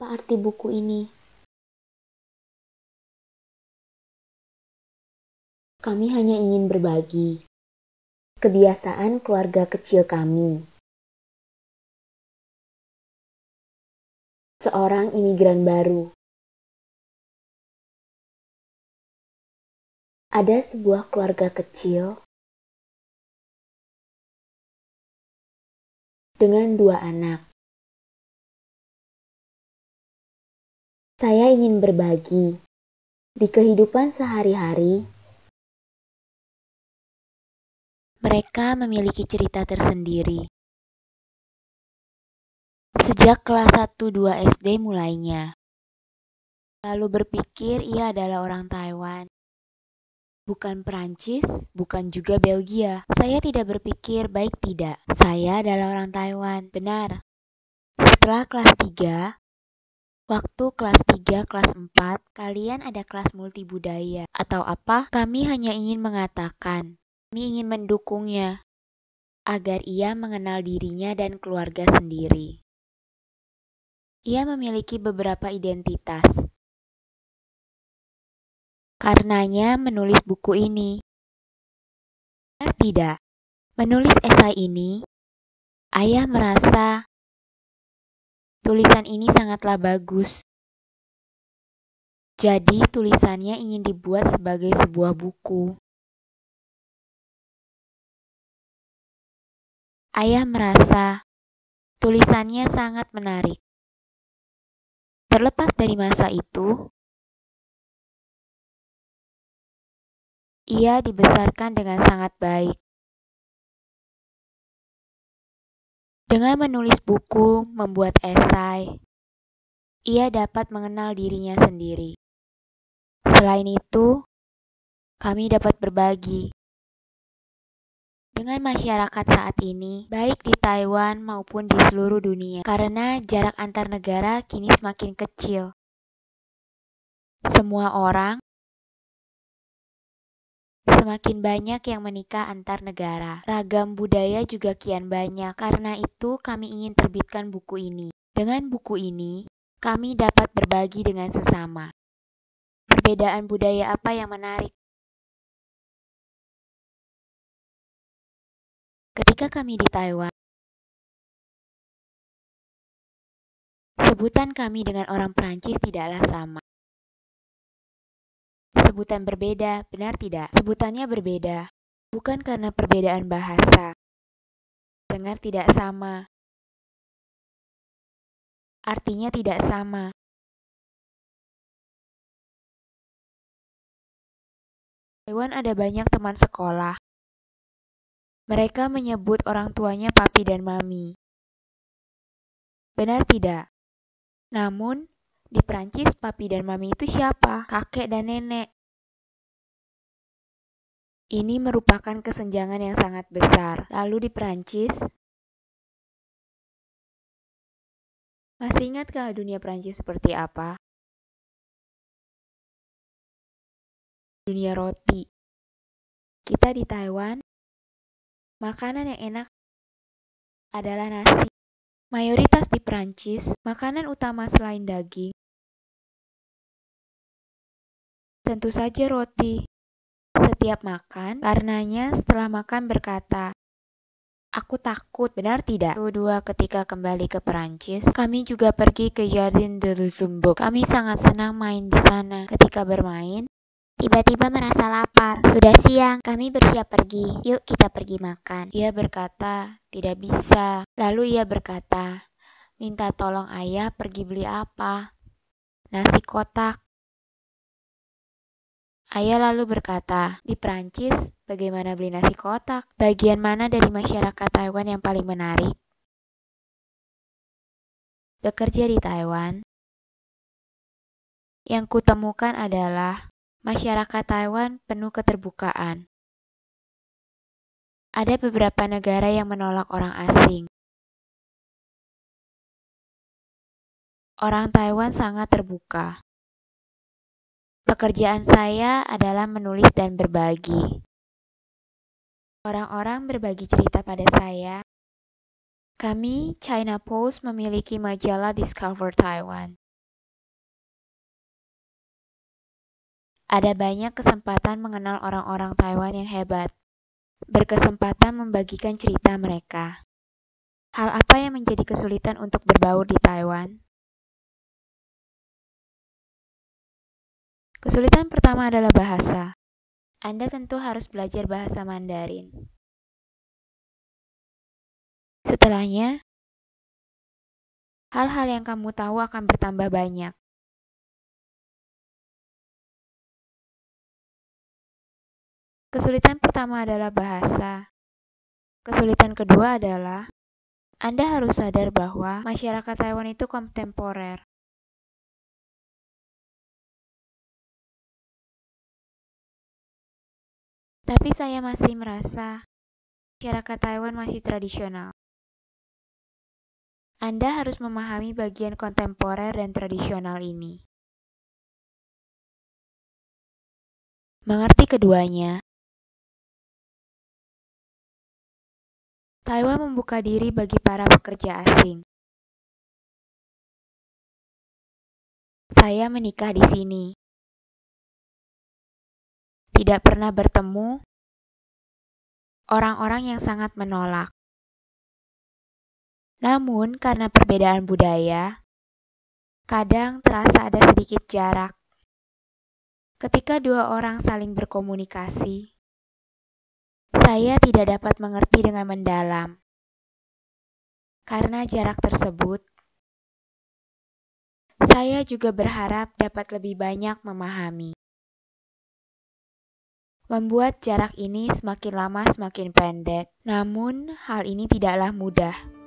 Apa arti buku ini? Kami hanya ingin berbagi. Kebiasaan keluarga kecil kami. Seorang imigran baru. Ada sebuah keluarga kecil dengan 2 anak. Saya ingin berbagi. Di kehidupan sehari-hari, mereka memiliki cerita tersendiri. Sejak kelas 1-2 SD mulainya. Lalu berpikir ia adalah orang Taiwan. Bukan Perancis, bukan juga Belgia. Saya tidak berpikir baik tidak. Saya adalah orang Taiwan, benar. Setelah kelas 3, waktu kelas 3, kelas 4, kalian ada kelas multibudaya. Atau apa? Kami hanya ingin mengatakan, kami ingin mendukungnya, agar ia mengenal dirinya dan keluarga sendiri. Ia memiliki beberapa identitas. Karenanya menulis buku ini. Benar tidak? Menulis esai ini, ayah merasa tulisan ini sangatlah bagus. Jadi tulisannya ingin dibuat sebagai sebuah buku. Ayah merasa tulisannya sangat menarik. Terlepas dari masa itu, ia dibesarkan dengan sangat baik. Dengan menulis buku, membuat esai, ia dapat mengenal dirinya sendiri. Selain itu, kami dapat berbagi dengan masyarakat saat ini, baik di Taiwan maupun di seluruh dunia, karena jarak antar negara kini semakin kecil. Semua orang semakin banyak yang menikah antar negara. Ragam budaya juga kian banyak. Karena itu, kami ingin terbitkan buku ini. Dengan buku ini, kami dapat berbagi dengan sesama. Perbedaan budaya apa yang menarik? Ketika kami di Taiwan, sebutan kami dengan orang Perancis tidaklah sama. Sebutan berbeda, benar tidak? Sebutannya berbeda, bukan karena perbedaan bahasa. Dengar tidak sama. Artinya tidak sama. Taiwan ada banyak teman sekolah. Mereka menyebut orang tuanya papi dan mami. Benar tidak? Namun, di Prancis papi dan mami itu siapa? Kakek dan nenek. Ini merupakan kesenjangan yang sangat besar. Lalu di Prancis, masih ingatkah dunia Prancis seperti apa? Dunia roti. Kita di Taiwan, makanan yang enak adalah nasi. Mayoritas di Prancis, makanan utama selain daging, tentu saja roti. Setiap makan, karenanya setelah makan berkata, "Aku takut," benar tidak? Kedua, ketika kembali ke Perancis, kami juga pergi ke Jardin de Luxembourg. Kami sangat senang main di sana. Ketika bermain, tiba-tiba merasa lapar. Sudah siang, kami bersiap pergi. Yuk kita pergi makan. Ia berkata, tidak bisa. Lalu ia berkata, minta tolong ayah pergi beli apa? Nasi kotak. Ayah lalu berkata, di Prancis, bagaimana beli nasi kotak? Bagian mana dari masyarakat Taiwan yang paling menarik? Bekerja di Taiwan, yang kutemukan adalah masyarakat Taiwan penuh keterbukaan. Ada beberapa negara yang menolak orang asing. Orang Taiwan sangat terbuka. Pekerjaan saya adalah menulis dan berbagi. Orang-orang berbagi cerita pada saya. Kami, China Post, memiliki majalah Discover Taiwan. Ada banyak kesempatan mengenal orang-orang Taiwan yang hebat, berkesempatan membagikan cerita mereka. Hal apa yang menjadi kesulitan untuk berbaur di Taiwan? Kesulitan pertama adalah bahasa. Anda tentu harus belajar bahasa Mandarin. Setelahnya, hal-hal yang kamu tahu akan bertambah banyak. Kesulitan pertama adalah bahasa. Kesulitan kedua adalah Anda harus sadar bahwa masyarakat Taiwan itu kontemporer. Tapi saya masih merasa masyarakat Taiwan masih tradisional. Anda harus memahami bagian kontemporer dan tradisional ini. Mengerti keduanya, Taiwan membuka diri bagi para pekerja asing. Saya menikah di sini. Tidak pernah bertemu orang-orang yang sangat menolak. Namun, karena perbedaan budaya, kadang terasa ada sedikit jarak. Ketika dua orang saling berkomunikasi, saya tidak dapat mengerti dengan mendalam. Karena jarak tersebut, saya juga berharap dapat lebih banyak memahami. Membuat jarak ini semakin lama semakin pendek, namun hal ini tidaklah mudah.